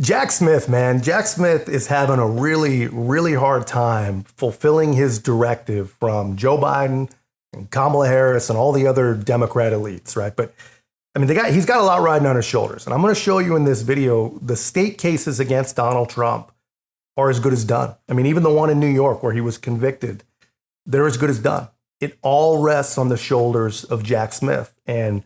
Jack Smith, man. Jack Smith is having a really, really hard time fulfilling his directive from Joe Biden and Kamala Harris and all the other Democrat elites, right? But I mean, he's got a lot riding on his shoulders. And I'm going to show you in this video, the state cases against Donald Trump are as good as done. I mean, even the one in New York where he was convicted, they're as good as done. It all rests on the shoulders of Jack Smith. And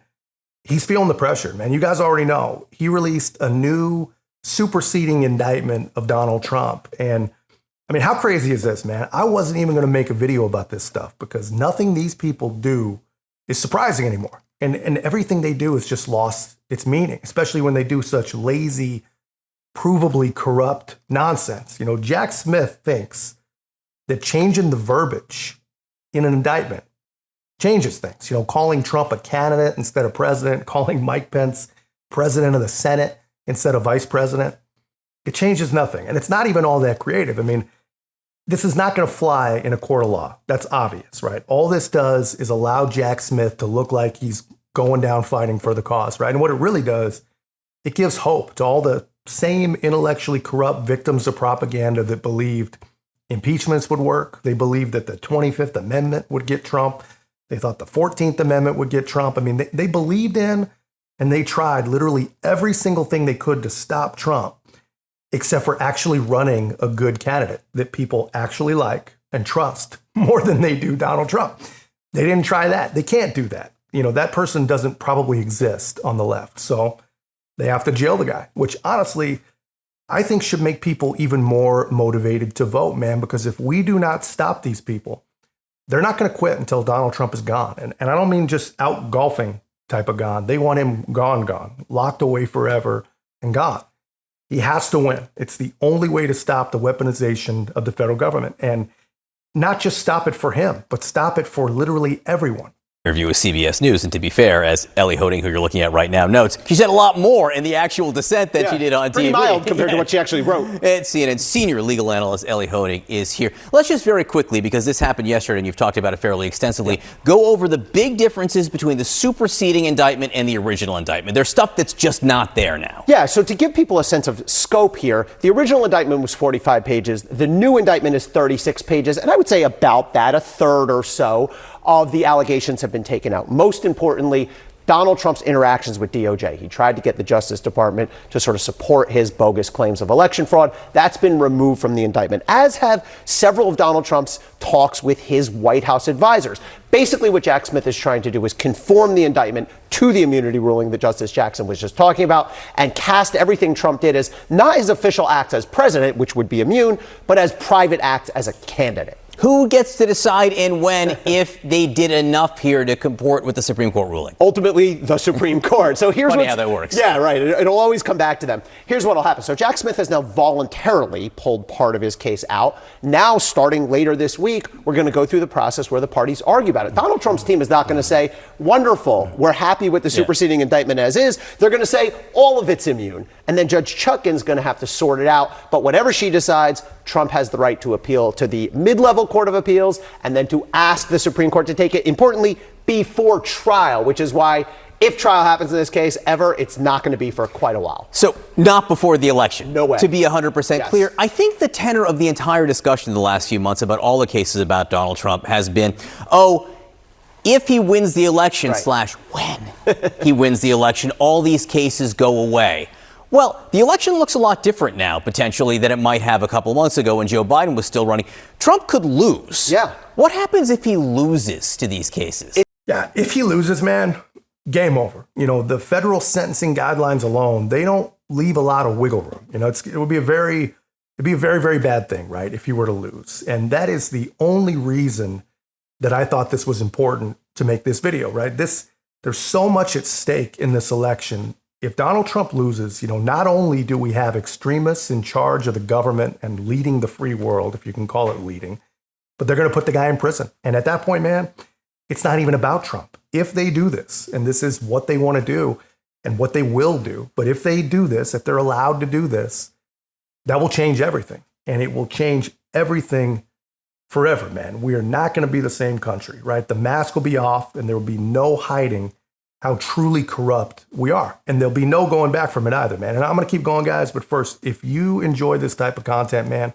he's feeling the pressure, man. You guys already know. He released a new superseding indictment of Donald Trump. And I mean, how crazy is this, man? I wasn't even going to make a video about this stuff because nothing these people do is surprising anymore. And everything they do has just lost its meaning, especially when they do such lazy, provably corrupt nonsense. You know, Jack Smith thinks that changing the verbiage in an indictment changes things. You know, calling Trump a candidate instead of president, calling Mike Pence president of the Senate instead of vice president, it changes nothing. And it's not even all that creative. I mean, this is not going to fly in a court of law. That's obvious, right? All this does is allow Jack Smith to look like he's going down fighting for the cause, right? And what it really does, it gives hope to all the same intellectually corrupt victims of propaganda that believed impeachments would work. They believed that the 25th Amendment would get Trump. They thought the 14th Amendment would get Trump. I mean, they believed in and they tried literally every single thing they could to stop Trump, except for actually running a good candidate that people actually like and trust more than they do Donald Trump. They didn't try that. They can't do that. You know, that person doesn't probably exist on the left. So they have to jail the guy, which honestly, I think should make people even more motivated to vote, man, because if we do not stop these people, they're not going to quit until Donald Trump is gone. And I don't mean just out golfing type of gone. They want him gone, locked away forever and gone. He has to win. It's the only way to stop the weaponization of the federal government. And not just stop it for him, but stop it for literally everyone. Interview with CBS News, and to be fair, as Ellie Holding, who you're looking at right now, notes, she said a lot more in the actual dissent that she did on pretty TV. Mild compared to what she actually wrote. And CNN senior legal analyst Ellie Holding is here. Let's just very quickly, because this happened yesterday and you've talked about it fairly extensively, go over the big differences between the superseding indictment and the original indictment. There's stuff that's just not there now. Yeah, so to give people a sense of scope here, the original indictment was 45 pages. The new indictment is 36 pages. And I would say about that, a third or so of the allegations have been taken out. Most importantly, Donald Trump's interactions with DOJ. He tried to get the Justice Department to sort of support his bogus claims of election fraud. That's been removed from the indictment, as have several of Donald Trump's talks with his White House advisors. Basically, what Jack Smith is trying to do is conform the indictment to the immunity ruling that Justice Jackson was just talking about and cast everything Trump did as not his official acts as president, which would be immune, but as private acts as a candidate. Who gets to decide and when if they did enough here to comport with the Supreme Court ruling? Ultimately, the Supreme Court. So here's Funny how that works. Yeah, right. It'll always come back to them. Here's what will happen. So Jack Smith has now voluntarily pulled part of his case out. Now, starting later this week, we're going to go through the process where the parties argue about it. Donald Trump's team is not going to say, wonderful, we're happy with the superseding indictment as is. They're going to say all of it's immune. And then Judge Chutkan's going to have to sort it out. But whatever she decides, Trump has the right to appeal to the mid-level Court of Appeals and then to ask the Supreme Court to take it, importantly, before trial, which is why if trial happens in this case ever, it's not going to be for quite a while. So not before the election. No way. To be 100% clear, I think the tenor of the entire discussion in the last few months about all the cases about Donald Trump has been, if he wins the election / when he wins the election, all these cases go away. Well, the election looks a lot different now, potentially, than it might have a couple of months ago when Joe Biden was still running. Trump could lose. Yeah. What happens if he loses to these cases? If he loses, man, game over. You know, the federal sentencing guidelines alone, they don't leave a lot of wiggle room. You know, it would be a very, very bad thing, right, if he were to lose. And that is the only reason that I thought this was important to make this video, right? There's so much at stake in this election. If Donald Trump loses, you know, not only do we have extremists in charge of the government and leading the free world, if you can call it leading, but they're going to put the guy in prison. And at that point, man, it's not even about Trump. If they do this, and this is what they want to do and what they will do, but if they do this, if they're allowed to do this, that will change everything. And it will change everything forever, man. We are not going to be the same country, right? The mask will be off and there will be no hiding how truly corrupt we are. And there'll be no going back from it either, man. And I'm going to keep going, guys. But first, if you enjoy this type of content, man,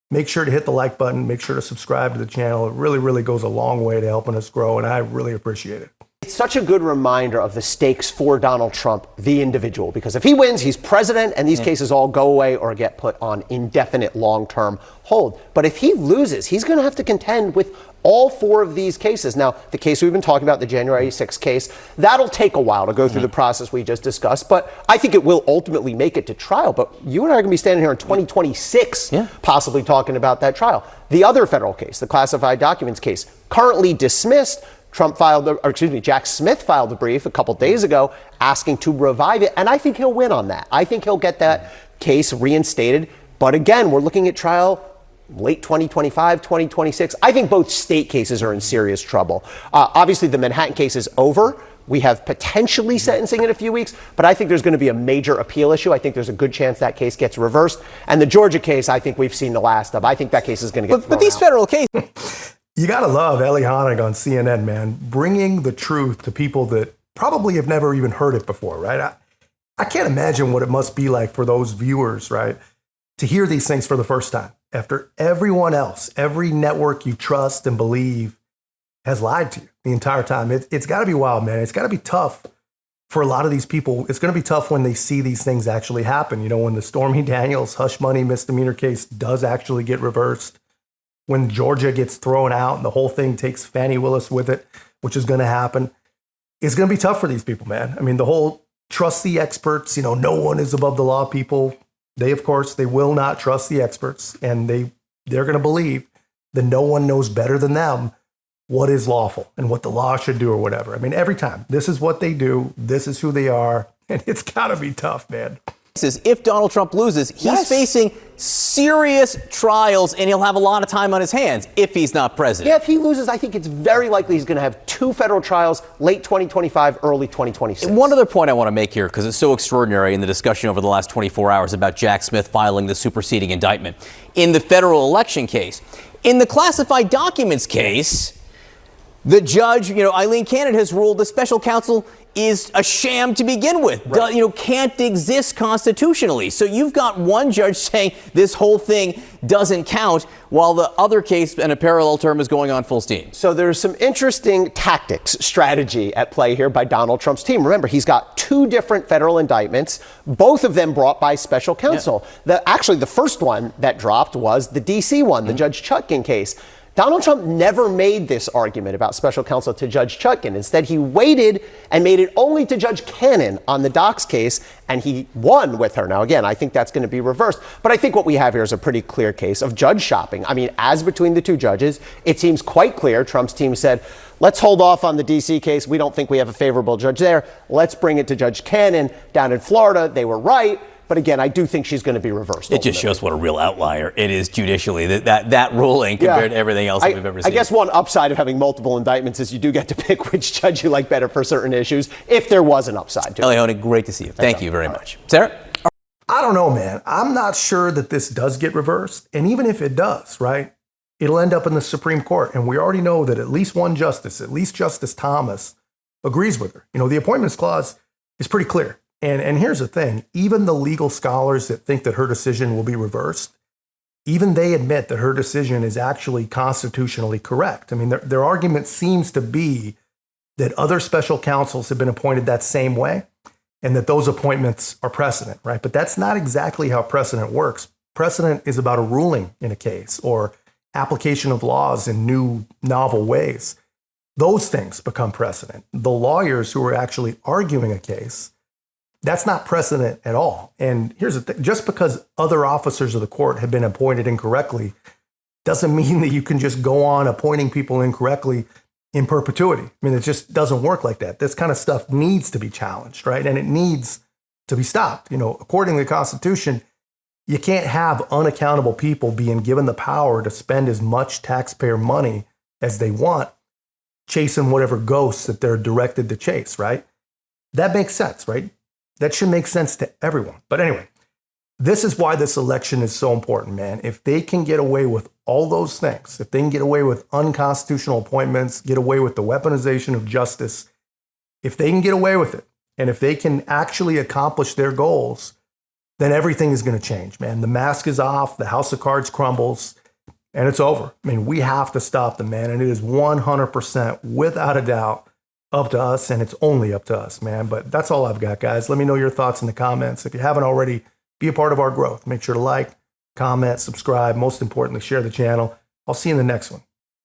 make sure to hit the like button. Make sure to subscribe to the channel. It really, really goes a long way to helping us grow. And I really appreciate it. It's such a good reminder of the stakes for Donald Trump, the individual, because if he wins, he's president and these cases all go away or get put on indefinite long-term hold. But if he loses, he's going to have to contend with all four of these cases. Now, the case we've been talking about, the January 6th case, that'll take a while to go through the process we just discussed, but I think it will ultimately make it to trial. But you and I are going to be standing here in 2026, possibly talking about that trial. The other federal case, the classified documents case, currently dismissed. Jack Smith filed a brief a couple days ago asking to revive it, and I think he'll win on that. I think he'll get that case reinstated. But again, we're looking at trial late 2025, 2026. I think both state cases are in serious trouble. Obviously, the Manhattan case is over. We have potentially sentencing in a few weeks, but I think there's going to be a major appeal issue. I think there's a good chance that case gets reversed. And the Georgia case, I think we've seen the last of. I think that case is going to get But these out. federal cases... You got to love Ellie Honig on CNN, man, bringing the truth to people that probably have never even heard it before, right? I can't imagine what it must be like for those viewers, right, to hear these things for the first time after everyone else, every network you trust and believe has lied to you the entire time. It's got to be wild, man. It's got to be tough for a lot of these people. It's going to be tough when they see these things actually happen. You know, when the Stormy Daniels hush money misdemeanor case does actually get reversed, when Georgia gets thrown out and the whole thing takes Fani Willis with it, which is going to happen, it's going to be tough for these people, man. I mean, the whole trust the experts, you know, no one is above the law people. They, of course, they will not trust the experts, and they're going to believe that no one knows better than them what is lawful and what the law should do or whatever. I mean, every time, this is what they do. This is who they are. And it's got to be tough, man. If Donald Trump loses, he's facing serious trials, and he'll have a lot of time on his hands if he's not president. Yeah, if he loses, I think it's very likely he's going to have two federal trials, late 2025, early 2026. And one other point I want to make here, because it's so extraordinary in the discussion over the last 24 hours about Jack Smith filing the superseding indictment. In the federal election case, in the classified documents case, the judge, Eileen Cannon, has ruled the special counsel is a sham to begin with, can't exist constitutionally. So you've got one judge saying this whole thing doesn't count, while the other case in a parallel term is going on full steam. So there's some interesting strategy at play here by Donald Trump's team. Remember, he's got two different federal indictments, both of them brought by special counsel. Actually, the first one that dropped was the D.C. one, the Judge Chutkan case. Donald Trump never made this argument about special counsel to Judge Chutkan. Instead, he waited and made it only to Judge Cannon on the Dox case, and he won with her. Now, again, I think that's going to be reversed. But I think what we have here is a pretty clear case of judge shopping. I mean, as between the two judges, it seems quite clear. Trump's team said, let's hold off on the D.C. case. We don't think we have a favorable judge there. Let's bring it to Judge Cannon down in Florida. They were right. But again, I do think she's going to be reversed. It just shows what a real outlier it is judicially, that ruling compared to everything else we've ever seen. I guess one upside of having multiple indictments is you do get to pick which judge you like better for certain issues, if there was an upside to it. Honig, great to see you. Thank you very much. Sarah? I don't know, man. I'm not sure that this does get reversed. And even if it does, right, it'll end up in the Supreme Court. And we already know that at least one justice, at least Justice Thomas, agrees with her. The appointments clause is pretty clear. And here's the thing, even the legal scholars that think that her decision will be reversed, even they admit that her decision is actually constitutionally correct. I mean, their argument seems to be that other special counsels have been appointed that same way and that those appointments are precedent, right? But that's not exactly how precedent works. Precedent is about a ruling in a case or application of laws in new, novel ways. Those things become precedent. The lawyers who are actually arguing a case, that's not precedent at all. And here's the thing, just because other officers of the court have been appointed incorrectly doesn't mean that you can just go on appointing people incorrectly in perpetuity. I mean, it just doesn't work like that. This kind of stuff needs to be challenged, right? And it needs to be stopped. According to the Constitution, you can't have unaccountable people being given the power to spend as much taxpayer money as they want, chasing whatever ghosts that they're directed to chase, right? That makes sense, right? That should make sense to everyone. But anyway, this is why this election is so important, man. If they can get away with all those things, if they can get away with unconstitutional appointments, get away with the weaponization of justice, if they can get away with it, and if they can actually accomplish their goals, then everything is going to change, man. The mask is off, the house of cards crumbles, and it's over. I mean, we have to stop them, man. And it is 100%, without a doubt, up to us, and it's only up to us, man. But that's all I've got, guys. Let me know your thoughts in the comments. If you haven't already, be a part of our growth. Make sure to like, comment, subscribe. Most importantly, share the channel. I'll see you in the next one.